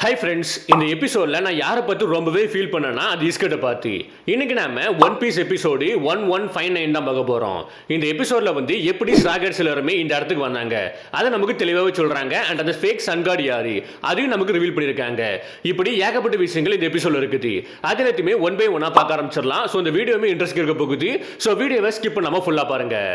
Hi friends, இந்த எபிசோடில் நான் யாரை பற்றி ரொம்பவே ஃபீல் பண்ணேன்னா அது இஸ்கட்டை பார்த்து. இன்னைக்கு நாம ஒன் பீஸ் எபிசோடு 1159 தான் பார்க்க போகிறோம். இந்த எபிசோடில் வந்து எப்படி ஸ்ட்ராகர்ஸ் எல்லாருமே இந்த இடத்துக்கு வந்தாங்க அதை நமக்கு தெளிவாகவே சொல்கிறாங்க. அண்ட் அந்த ஃபேக் சன்கார்டு யாரு அதையும் நமக்கு ரிவீல் பண்ணியிருக்காங்க. இப்படி ஏகப்பட்ட விஷயங்கள் இந்த எபிசோடில் இருக்குது. அது எல்லாத்தையுமே ஒன் பை ஒன்னாக பார்க்க ஆரம்பிச்சிடலாம். ஸோ இந்த வீடியோவுமே இன்ட்ரெஸ்ட் இருக்க போகுது. ஸோ வீடியோவை ஸ்கிப் பண்ணாமல் ஃபுல்லாக பாருங்கள்.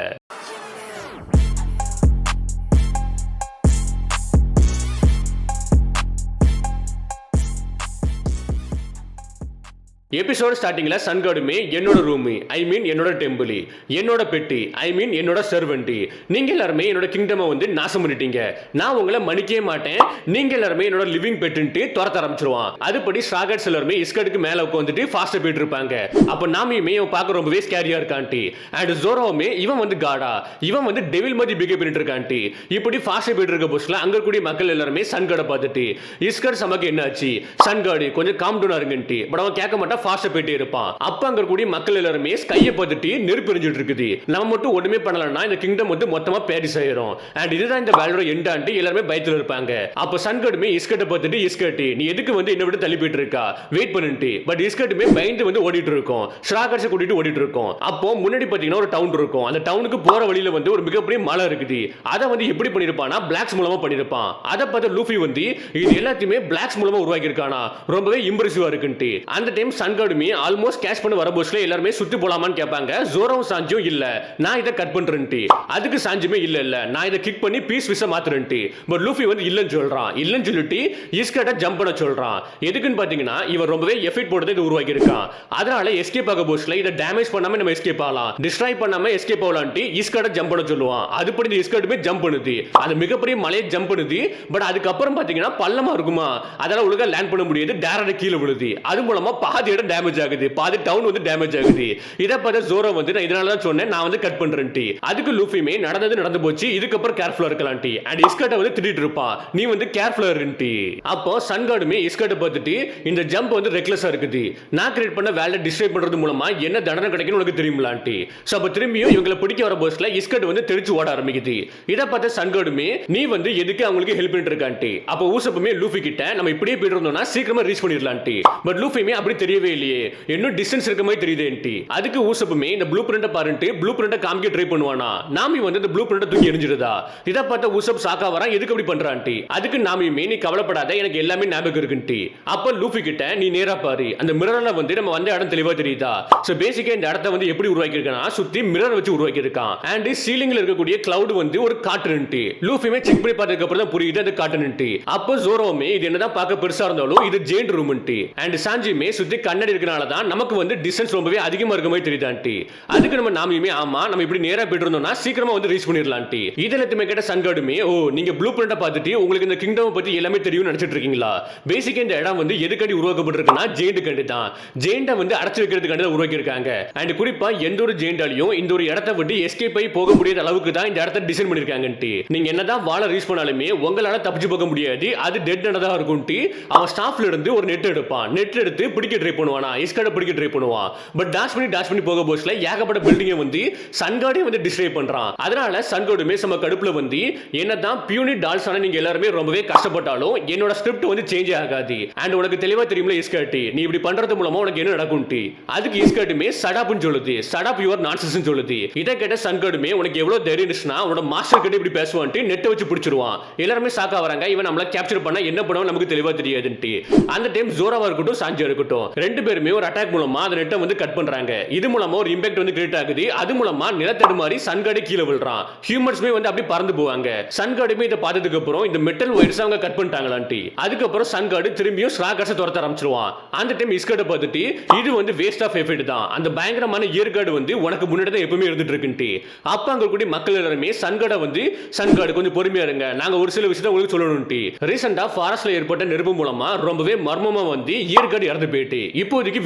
எபிசோட் ஸ்டார்டிங்ல சன்கார்டுமே என்னோட ரூம், ஐ மீன் என்னோட டெம்பிள், என்னோட பெட்டி, ஐ மீன் என்னோட சர்வெண்ட், நீங்க எல்லாருமே என்னோட கிங்டமை வந்து நாசம் பண்ணிட்டீங்க, நான் உங்களை மன்னிக்கவே மாட்டேன், நீங்க எல்லாருமே என்னோட லிவிங் பெட்டுன்ட்டு துரத்த ஆரம்பிச்சிருவான். அதுபடி ஸ்ட்ராகர்ஸ் எல்லாருமே இஸ்கட்டுக்கு மேல உட்காந்துட்டு ஃபாஸ்டா போயிட்டு இருப்பாங்க. அப்ப நாமியுமே இவன் பார்க்க ரொம்பவே ஸ்கேரியா இருக்கான்ட்டி. அண்ட் ஜோரோவுமே இவன் வந்து காடா, இவன் வந்து டெவில் மாதிரி பிகேவ் பண்ணிட்டு இருக்கான்ட்டி. இப்படி ஃபாஸ்டா போயிட்டு இருக்க போஸ்ட்ல அங்க கூடிய மக்கள் எல்லாருமே சன்கார்டை பார்த்துட்டு இஸ்கட் சமக்கு என்ன ஆச்சு, சன்கார்டு கொஞ்சம் காம் டவுன் ஆருங்கன்ட்டு. பட் அவன் கேட்க மாட்டான், ஃபாஸ்டா போயிட்டே இருப்பான். அப்ப அங்க கூடிய மக்கள் எல்லாரும் ஸ்கையை பார்த்துட்டு நெருப்பு எரிஞ்சிட்டு இருக்குது. நம்ம மட்டும் ஒண்ணுமே பண்ணலன்னா இந்த கிங்டம் வந்து மொத்தமா பேரிஸ் ஆயிரும். அண்ட் இதுதான் இந்த வேலோட எண்டான்ட்டு எல்லாருமே பயத்துல இருப்பாங்க. அப்ப சன்கார்டுமே இஸ்கட்டை பார்த்துட்டு, இஸ்கட் நீ எதுக்கு வந்து என்ன விட தள்ளி போயிட்டு இருக்கா, வெயிட் பண்ணிட்டு. பட் இஸ்கட்டுமே பயந்து வந்து ஓடிட்டு இருக்கும், ஸ்ட்ராகர்ஸை கூட்டிட்டு ஓடிட்டு இருக்கும். அப்போ முன்னாடி பாத்தீங்கன்னா ஒரு டவுன் இருக்கும். அந்த டவுனுக்கு போற வழியில வந்து ஒரு மிகப்பெரிய மலை இருக்குது. அதை வந்து எப்படி பண்ணிருப்பானா பிளாக்ஸ் மூலமா பண்ணிருப்பான். அதை பார்த்த லூஃபி வந்து இது எல்லாத்தையுமே பிளாக்ஸ் மூலமா உருவாக்கி இருக்கானா, ரொம்பவே இம்ப்ரெசிவா இருக்குன்ட்டு. அந்த டைம் சன்கார்டுமே ஆல்மோஸ்ட் கேஷ் பண்ண வர போஸ்ட்ல எல்லாரும் சுத்தி போலாமான்னு கேட்பாங்க. ஜோரோவும் சாஞ்சும் இல்ல நான் இதை கட் பண்றேன்ட்டு. அதுக்கு சாஞ்சுமே இல்ல நான் இதை கிக் பண்ணி பீஸ் விச மாத்துறேன்ட்டு. பட் லூஃபி வந்து இல்லன்னு சொல்றான். இல்லன்னு சொல்லிட்டு இஸ்கட்டை ஜம்ப் பண்ண சொல்றான். எதுக்குன்னு பாத்தீங்கன்னா இவன் ரொம்பவே எஃபெக்ட் போட்டு இது உருவாக்கி இருக்கான். அதனால எஸ்கேப் ஆக போஸ்ட்ல இதை டேமேஜ் பண்ணாம நம்ம எஸ்கேப் ஆகலாம், டிஸ்ட்ராய் பண்ணாம எஸ்கேப் ஆகலான்ட்டு இஸ்கட்டை ஜம்ப் பண்ண சொல்லுவான். அதுபடி இஸ்கட்டுமே ஜம்ப் பண்ணுது. அது மிகப்பெரிய மலையை ஜம்ப் பண்ணுது. பட் அதுக்கப்புறம் பாத்தீங்கன்னா பள்ளமா இருக்குமா, அதெல்லாம் ஒழுங்கா லேண்ட் பண்ண முடியாது, டேரக்டா கீழே விழுது. அது மூலமா பாதி இடம் டேமேஜ் ஆகுது, பாதி டவுன் வந்து டேமேஜ் ஆகுது. இத பார்த்த ஜோரோ வந்து நான் இதனால தான் சொன்னேன் நான் வந்து கட் பண்றேன்ட்டி. அதுக்கு லூஃபிமே நடந்து போச்சு, இதுக்கப்புறம் கேர்ஃபுல்லா இருக்கலாம்ட்டி. அண்ட் இஸ்கட்டை வந்து திட்டிட்டு இருப்பான், நீ வந்து கேர்ஃபுல்லா இருன்ட்டி. அப்போ சன்கார்டுமே இஸ்கட்டை பார்த்துட்டு இந்த ஜம்ப் வந்து ரெக்லெஸா இருக்குது, நான் கிரியேட் பண்ண வேலை டிஸ்ட்ராய் பண்றது மூலமா என்ன தண்டனை கிடைக்கும்னு உனக்கு தெரியும்லான்ட்டி. சோ அப்ப திரும்பியும் இவங்களை பிடிக்க வர போஸ்ட்ல இஸ்கட் வந்து தெரிச்சு ஓட ஆரம்பிக்குது. இத பார்த்த சன்கார்டுமே நீ வந்து எதுக்கு அவங்களுக்கு ஹெல்ப் பண்ணிட்டு இருக்கான்ட்டி. அப்போ ஊசப்புமே லூஃபி கிட்ட நம்ம இப்படியே போயிட்டு இருந்தோம்னா சீக்கிரமா ரீச் பண்ணிடலான்ட்டி. பட் லூஃபிமே அப்படி தெரியவே இல்லையே, இன்னும் டிஸ்டன்ஸ் இருக்க மாதிரி தெரியுதேன்ட்டி. அதுக்கு ஊசப்புமே இந்த ப்ளூ பிரிண்ட பாருன்ட்டு ப்ளூ பிரிண்ட காமிக்க ட்ரை பண்ணுவானா. நாமி வந்து இந்த ப்ளூ பிரிண்ட தூக்கி எரிஞ்சிடுதா. இத பார்த்த ஊசப் சாக்கா வரான், எதுக்கு அப்படி பண்றான்ட்டி. அதுக்கு நாமியுமே நீ கவலைப்படாத, எனக்கு எல்லாமே ஞாபகம் இருக்குன்ட்டி. அப்ப லூஃபி கிட்ட நீ நேரா பாரு, அந்த மிரர்ல வந்து நம்ம வந்த இடம் தெளிவா தெரியுதா. சோ பேசிக்கா இந்த இடத்தை வந்து எப்படி உருவாக்கி இருக்கானா சுத்தி மிரர் வச்சு உருவாக்கி இருக்கான். அண்ட் சீலிங்ல இருக்கக்கூடிய கிளவுட் வந்து ஒரு காட்டுன்ட்டி. லூஃபிமே செக் பண்ணி பார்த்ததுக்கு அப்புறம் தான் புரியுது அது காட்டுன்ட்டி. அப்ப ஜோரோமே இது என்னதான் பார்க்க பெருசா இருந்தாலும் இது ஜெயின் ரூம்ன்ட்டி. அண்ட் சாஞ்சிமே சுத்தி கண்ணாடி இருக்கனால தான் நமக்கு வந்து டிஸ்டன்ஸ் ரொம்பவே அதிகமா இருக்க மாதிரி தெரியுதான்ட்டி. அதுக்கு நம்ம நாமியுமே ஆமா நம்ம இப்படி நேரா போயிட்டு இருந்தோம்னா சீக்கிரமா வந்து ரீச் பண்ணிடலாம்ட்டி. இதெல்லாத்தையுமே கேட்ட சன்கார்டுமே ஓ நீங்க ப்ளூ பிரிண்ட பார்த்துட்டு உங்களுக்கு இந்த கிங்டம் பத்தி எல்லாமே தெரியும் நினைச்சிட்டு இருக்கீங்களா. பேசிக்கா இந்த இடம் வந்து எதுக்கடி உருவாக்கப்பட்டிருக்குன்னா ஜெயிண்ட் கண்டி தான். ஜெயிண்ட வந்து அடைச்சு வைக்கிறதுக்காண்டி தான் உருவாக்கி இருக்காங்க. அண்ட் குறிப்பா எந்த ஒரு ஜெயிண்டாலையும் இந்த ஒரு இடத்தை விட்டு எஸ்கேப் ஆகி போக முடியாத அளவுக்கு தான் இந்த இடத்தை டிசைன் பண்ணிருக்காங்கன்ட்டு. நீங்க என்னதான் வாழ ரீச் பண்ணாலுமே உங்களால தப்பிச்சு போக முடியாது, அது டெட் தான் இருக்கும்ட்டு. அவன் ஸ்டாஃப்ல இருந்து ஒரு நெட் எடுப்பான், நெட் எடுத்து பிடிக்க ட்ரை பண்ணுவானா, இஸ்கட்டை பிடிக்க ட்ரை பண்ணுவான். பட் டாஷ் பண்ணி போக போஸ்ட்ல ஏகப்பட்ட பில்டிங்கை வந்து சன்கார்டே வந்து டிஸ்ட்ராய் பண்றான். அதனால சன்கார்டுமே நம்ம கடுப்புல வந்து என்னதான் பியூனி டால்ஸ் ஆன நீங்க எல்லாரும் ரொம்பவே கஷ்டப்பட்டாலும் என்னோட ஸ்கிரிப்ட் வந்து சேஞ்ச் ஆகாது. அண்ட் உனக்கு தெளிவா தெரியும்ல இஸ்கட் நீ இப்படி பண்றது மூலமா உனக்கு என்ன நடக்கும்ட்டு. அதுக்கு இஸ்கட்டுமே சடாப்னு சொல்லுது, சடாப் யுவர் நான்சென்ஸ் சொல்லுது. இதை கேட்ட சன்கார்டுமே உனக்கு எவ்வளவு தைரியம் இருந்துச்சுன்னா உனோட மாஸ்டர் கிட்ட இப்படி பேசுவான்ட்டு நெட்டை வச்சு பிடிச்சிருவான். எல்லாருமே சாக்கா வராங்க, இவன் நம்மள கேப்சர் பண்ணா என்ன பண்ணுவோம் நமக்கு தெளிவா தெரியாதுன்ட்டு. அந்த டைம் ஜோராவா இருக்கட்டும் சாஞ்சியா இருக்கட்டும் ரெண்டு பேருமே ஒரு அட்டாக் மூலமா அந்த நெட்டை வந்து கட் பண்றாங்க. இது மூலமா ஒரு இம்பாக்ட் வந்து கிரியேட் ஆகுது. அது மூலமா நிலத்தடு மாதிரி சன்கார்டே கீழே விழுறான். ஹியூமன்ஸ்மே வந்து அப்படி பறந்து போவாங்க. சன்கார்டுமே இதை பார்த்ததுக்கு அப்புறம் இந்த மெட்டல் ஒயர்ஸ் அவங்க கட் பண்ணிட்டாங்களான்ட்டி. அதுக்கப்புறம் சன்கார்டு திரும்பியும் ஸ்ட்ராகர்ஸை துரத்த ஆரம்பிச்சிருவான். அந்த டைம் இஸ்கட்டை பார்த்துட்டு இது வந்து வேஸ்ட் ஆஃப் எஃபெக்ட் தான், அந்த பயங்கரமான இயற்காடு வந்து உனக்கு முன்னாடி தான் எப்பவுமே இருந்துட்டு இருக்குன்ட்டு. அப்ப அங்க கூடிய மக்கள் எல்லாருமே சன்கார்டை வந்து சன்கார்டு கொஞ்சம் பொறுமையா இருங்க, நாங்க ஒரு சில விஷயத்தை உங்களுக்கு சொல்லணும்ட்டு. ரீசெண்டா ஃபாரஸ்ட்ல ஏற்பட்ட நெருப்பு மூலமா ரொம்பவே மர்மமா வந்து இயற்காடு இறந்து போயிட்டு இப்போதைக்கு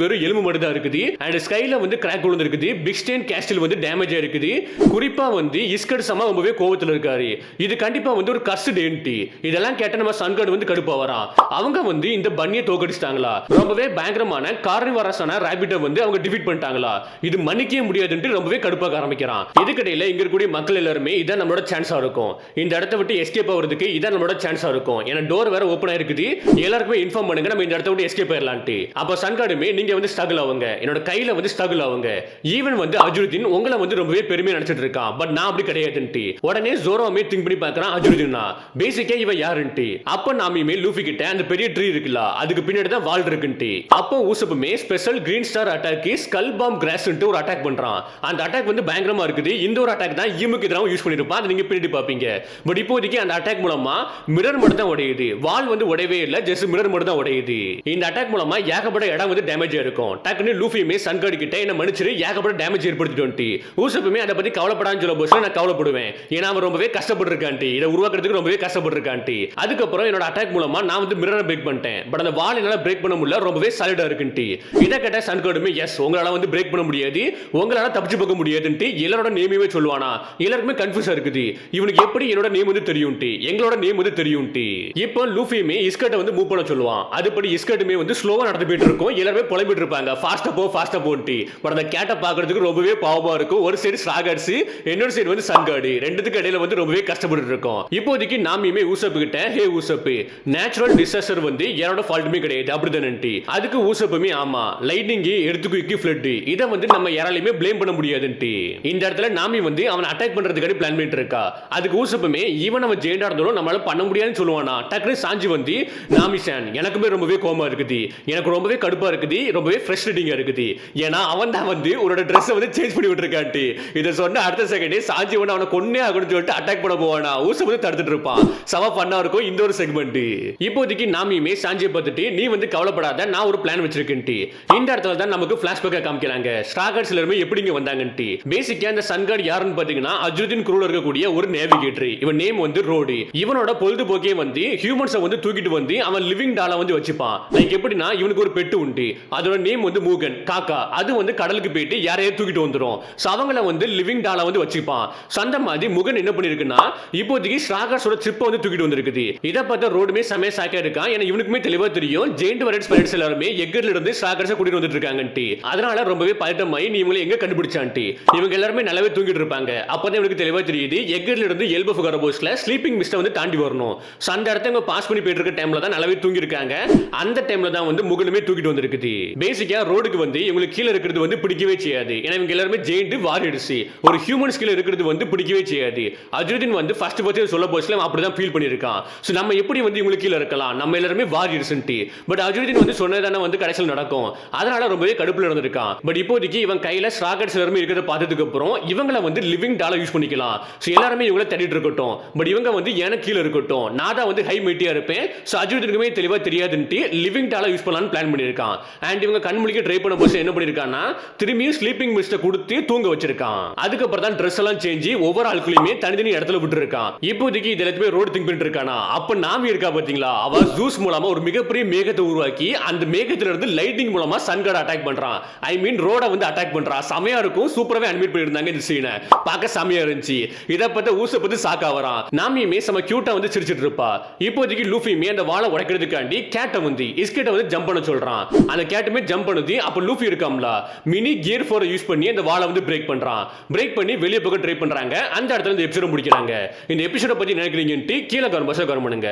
வெறும் எலும்பு மட்டும் தான் இருக்குது. அண்ட் ஸ்கைல வந்து கிராக் விழுந்திருக்குது. பிக் ஸ்டேன் கேஸ்டில் வந்து டேமேஜ் ஆயிருக்குது. குறிப்பா வந்து இஸ்கட் சமா ரொம்பவே கோவத்துல இருக்காரு. இது கண்டிப்பா வந்து ஒரு கஸ்ட் டென்டி. இதெல்லாம் கேட்ட நம்ம சன்கார்டு வந்து கடுப்பா வரா. அவங்க வந்து இந்த பன்னியை தோக்கடிச்சிட்டாங்களா, ரொம்பவே பயங்கரமான கார்னிவரஸான ராபிட்டை வந்து அவங்க டிஃபீட் பண்ணிட்டாங்களா, இது மன்னிக்கவே முடியாதுன்னு ரொம்பவே கடுப்பாக ஆரம்பிக்கிறான். இதுக்கிடையில இங்க இருக்கக்கூடிய மக்கள் எல்லாருமே இதான் நம்மளோட சான்ஸா இருக்கும். இந்த இடத்த விட்டு எஸ்கேப் ஆகிறதுக்கு இதான் நம்மளோட சான்ஸா இருக்கும். ஏன்னா டோர் வேற ஓப்பன் ஆயிருக்குது. எல்லாருக்குமே இன்ஃபார்ம் பண்ணுங்க, நம்ம இந்த இடத்த விட்டு எஸ்கேப் ஆயிரலாம்ட்டு. அப்ப சன்கார்டுமே நீங்க வந்து ஸ்ட்ரகிள் ஆவுங்க, என்னோட கையில வந்து ஸ்ட்ரகிள் ஆவுங்க. ஈவன் வந்து அஜுருதீன் உங்களை வந்து ரொம்பவே பெருமையா நினைச்சிட்டு இருக்கான். பட் நான் அப்படி கிடையாதுன்ட்டு. உடனே ஜோரோமே திங்க் பண்ணி பார்க்கறான் அஜுருதீனா பேசிக்கா இவன் யாருன்ட்டு. அப்ப நாமியுமே லூஃபி கிட்ட அந்த பெரிய ட்ரீ இருக்குல்ல, அதுக்கு பின்னாடி தான் வால் இருக்குன்ட்டு. அப்போ ஊசப்புமே special green star attack skull bomb கிராஸ்ன்ட்டு ஒரு அட்டாக் பண்றான். அந்த அட்டாக் வந்து பயங்கரமா இருக்குது. இந்த ஒரு அட்டாக் தான் ஈமுக்கு எதிராக யூஸ் பண்ணிருப்பான். அதை நீங்க பின்னாடி பாப்பீங்க. பட் இப்போதைக்கு அந்த அட்டாக் மூலமா மிரர் மட்டும் தான் உடையுது. வால் வந்து உடையவே இல்ல, ஜஸ்ட் மிரர் மட்டும் தான் உடையுது. இந்த அட்டாக் மூலமா ஏகப்பட்ட இடம் வந்து டேமேஜ் ஆயிருக்கும். டக்குனு லூஃபியுமே சன்கார்டு கிட்ட என்ன மன்னிச்சிரு, ஏகப்பட்ட டேமேஜ் ஏற்படுத்திட்டு ஊசப்புமே அதை பத்தி கவலைப்படான்னு சொல்ல போது நான் கவலைப்படுவேன். ஏன்னா அவன் ரொம்பவே கஷ்டப்பட்டிருக்கான்ட்டு, இதை உருவாக்குறதுக்கு ரொம்பவே கஷ்டப்பட்டிருக்கான்ட்டு. அதுக்கப்புறம் என்னோட அட்டாக் மூலமா நான் வந்து மிரரை பிரேக் பண்ணிட்டேன். பட் அந்த வால் என்னால பிரேக் பண்ண முடியல, ரொம்பவே சாலிடா இருக்குன்ட்டு. இதை கேட்ட சன்கார்டுமே எஸ், உங்களால வந்து பிரேக் பண்ண முடியாது, உங்களால தப்பிச்சு போக முடியாதுன்ட்டு எல்லாரோட நேமையுமே சொல்லுவானா. எல்லாருக்குமே கன்ஃபியூஸா இருக்குது, இவனுக்கு எப்படி என்னோட நேம் வந்து தெரியும்ட்டு, எங்களோட நேம் வந்து தெரியும்ட்டு. இப்போ லூஃபியுமே இஸ்கட்டை வந்து மூவ் பண்ண சொல்லுவான். அதுபடி இஸ்கட்டுமே வந்து ஸ்லோவா நடந்து போயிட்டு இருக்கும். எல்லாருமே புலம்பிட்டு இருப்பாங்க, ஃபாஸ்டா போன்ட்டு. பட் அந்த கேட்டை பார்க்கிறதுக்கு ரொம்பவே பாவமா இருக்கும். ஒரு சைடு ஸ்ட்ராகர்ஸ், இன்னொரு சைடு வந்து சன்கார்டு, ரெண்டுத்துக்கு இடையில வந்து ரொம்பவே கஷ்டப்பட்டு இருக்கும். இப்போதைக்கு நாமியுமே ஊசப்பு கிட்ட ஹே ஊசப்பு, நேச்சுரல் டிசாஸ்டர் வந்து என்னோட ஃபால்ட்டுமே கிடையாது அப்படிதானே. அதுக்கு ஊசப்புமே ஆமா, லைட்னிங் எடுத்துக்கு ஃப்ளட், இதை வந்து நம்ம யாராலையுமே ப்ளேம் பண்ண முடியாதுன்ட்டு. இந்த இடத்துல நாமி வந்து அவன் அட்டாக் பண்றதுக்காக பிளான் பண்ணிட்டு இருக்கா. அதுக்கு ஊசப்புமே ஈவன் அவன் ஜெயிண்டா இருந்தாலும் நம்மளால பண்ண முடியாதுன்னு சொல்லுவானா. டக்குனு சாஞ்சி வந்து நாமி சான் எனக்குமே ரொம்பவே கோமா இருக்குது, எனக்கு ரொம்பவே கடுப்பா இருக்குது, ரொம்பவே ஃப்ரஸ்ட்ரேட்டிங்கா இருக்குது. ஏன்னா அவன் தான் வந்து உன்னோட ட்ரெஸ் வந்து சேஞ்ச் பண்ணி விட்டுருக்கான்ட்டு. இதை சொன்ன அடுத்த செகண்டே சாஞ்சி வந்து அவனை கொன்னே ஆகணும்னு சொல்லிட்டு அட்டாக் பண்ண போவானா. ஊசப்பு வந்து தடுத்துட்டு இருப்பான். சவா பண்ணா இருக்கும் இந்த ஒரு செக்மெண்ட். இப்போதைக்கு நாமியுமே சாஞ்சியை பார்த்துட்டு நீ வந்து கவலைப்படாத, நான் ஒரு பிளான் வச்சிருக்கேன்ட்டு. இந்த இடத்துல தான் நமக்கு பிளாஷ்பேக்கா காமிக்கிறாங்க ஸ்ட்ராகர்ஸ் எல்லாரும் எப்படிங்க வந்தாங்கன்ட்டு. பேசிக்கா இந்த சன்கார்டு யாருன்னு பாத்தீங்கன்னா அஜுருதீன் குரூல இருக்கக்கூடிய ஒரு நேவிகேட்டர். இவன் நேம் வந்து ரோடு. இவனோட பொழுதுபோக்கே வந்து ஹியூமன்ஸை வந்து தூக்கிட்டு வந்து அவன் லிவிங் டாலா வந்து வச்சுப்பான். லைக் எப்படின்னா இவனுக்கு ஒரு பெட்டு உண்டு, அதோட நேம் வந்து மூகன் காக்கா. அது வந்து கடலுக்கு போயிட்டு யாரையே தூக்கிட்டு வந்துடும். அவங்கள வந்து லிவிங் டாலா வந்து வச்சுப்பான். அந்த மாதிரி முகன் என்ன பண்ணிருக்குன்னா இப்போதைக்கு ஸ்ட்ராகர்ஸோட சிப்பை வந்து தூக்கிட்டு வந்திருக்குது. இதை பார்த்தா ரோடுமே சமய சாக்கா இருக்கான். ஏன்னா இவனுக்குமே தெளிவா தெரியும் ஜெயிண்ட் வெரைட்ஸ் பைரட்ஸ் எல்லாருமே எக்கர்ல இருந்து ஸ்ட்ராகர்ஸை கூட்டிட்டு வந்துட்டு இருக்காங்கன்ட்டு. அதனால ரொம்பவே பதட்டமாயி நீ இவங்களை எங்க கண்டுபிடிச்சான்ட்டு. இவங்க எல்லாருமே நல்லாவே தூங்கிட்டு இருப்பாங்க. அப்பதான் இவனுக்கு தெளிவா தெரியுது எக்கர்ல இருந்து எல்பஃப் கரபோஸ்ல ஸ்லீப்பிங் மிஸ்ட வந்து தாண்டி வரணும். அந்த இடத்த இவங்க பாஸ் பண்ணி போயிட்டு இருக்க டைம்ல தான் நல்லாவே தூங்கி இருக்காங்க. அந்த டைம்ல தான் வந்து முகனுமே தூக்கிட்டு வந்திருக்குது. பேசிக்கா ரோடுக்கு வந்து இவங்களுக்கு கீழே இருக்கிறது வந்து பிடிக்கவே செய்யாது. ஏன்னா இவங்க எல்லாருமே ஜெயிண்ட் வாரியர்ஸ், ஒரு ஹியூமன்ஸ் கீழே இருக்கிறது வந்து பிடிக்கவே செய்யாது. அஜுருதீன் வந்து ஃபர்ஸ்ட் சொல்ல போஸ்ல அப்படிதான் ஃபீல் பண்ணிருக்கான். சோ நம்ம எப்படி வந்து இவங்களுக்கு கீழே இருக்கலாம், நம்ம எல்லாருமே வாரியர்ஸ்ன்ட்டு. பட் அஜுருதீன் வந்து சொன்னதானே வந்து கடைசியில் நடக்கும். அதனால ரொம்பவே கடுப்புல இருந்திருக்கான். பட் இப்போதைக்கு இவன் கையில ஸ்ட்ராகர்ஸ் எல்லாருமே இருக்கிறத பார்த்ததுக்கு அப்புறம் இவங்களை வந்து லிவிங் டாலா யூஸ் பண்ணிக்கலாம். சோ எல்லாருமே இவங்களை தேடிட்டு இருக்கட்டும். பட் இவங்க வந்து எனக்கு கீழே இருக்கட்டும், நான் தான் வந்து ஹை மைட்டியா இருப்பேன். சோ அஜுருதீனுக்குமே தெளிவா தெரியாதுன்ட்டு லிவிங் டாலா யூஸ் பண்ணலாம்னு பிளான் பண்ணிருக்கான். அண்ட் இவங்க கண்முழிக்க ட்ரை பண்ண போது என்ன பண்ணிருக்கான்னா திரும்பியும் ஸ்லீப்பிங் மிஸ்ட கொடுத்து தூங்க வச்சிருக்கான். அதுக்கப்புறம் தான் ட்ரெஸ் எல்லாம் சேஞ்ச் ஒவ்வொரு ஆட்களையுமே தனித்தனி இடத்துல விட்டு இருக்கான். இப்போதைக்கு இது எல்லாத்தையுமே ரோடு திங்க் பண்ணிட்டு இருக்கானா. அப்ப நாமி இருக்கா பாத்தீங்களா, அவ ஜூஸ் மூலமா ஒரு மிகப்பெரிய மேகத்தை உருவாக்கி அந்த மேகத்துல இருந்து லைட்டிங் மூலமா சன்கார்ட் அட்டாக் பண்றான். ஐ மீன் ரோட வந்து அட்டாக் பண்றான். செமையா இருக்கும், சூப்பராவே அனிமேட் பண்ணிருந்தாங்க இந்த சீனை. பார்க்க செமையா இருந்துச்சு. இத பத்தி ஊச பத்தி சாக்கா வரான். நாமியுமே செம கியூட்டா வந்து சிரிச்சிட்டு இருப்பா. இப்போதைக்கு லூஃபியுமே அந்த வாளை உடைக்கிறதுக்காண்டி கேட்டை வந்து இஸ்கேட்டை வந்து ஜம்ப் பண்ண சொல்றான். அந்த கேட்டுமே ஜம்ப் பண்ணுது. அப்ப லூஃபி இருக்காம்ல மினி கியர் 4 யூஸ் பண்ணி அந்த வாளை வந்து பிரேக் பண்றான். பிரேக் பண்ணி வெளியே போக ட்ரை பண்றாங்க. அந்த இடத்துல இந்த எபிசோட முடிக்கிறாங்க. இந்த எபிசோட பத்தி நினைக்கிறீங்கன்ட்டு கீழே கமெண்ட் பண்ணுங்க.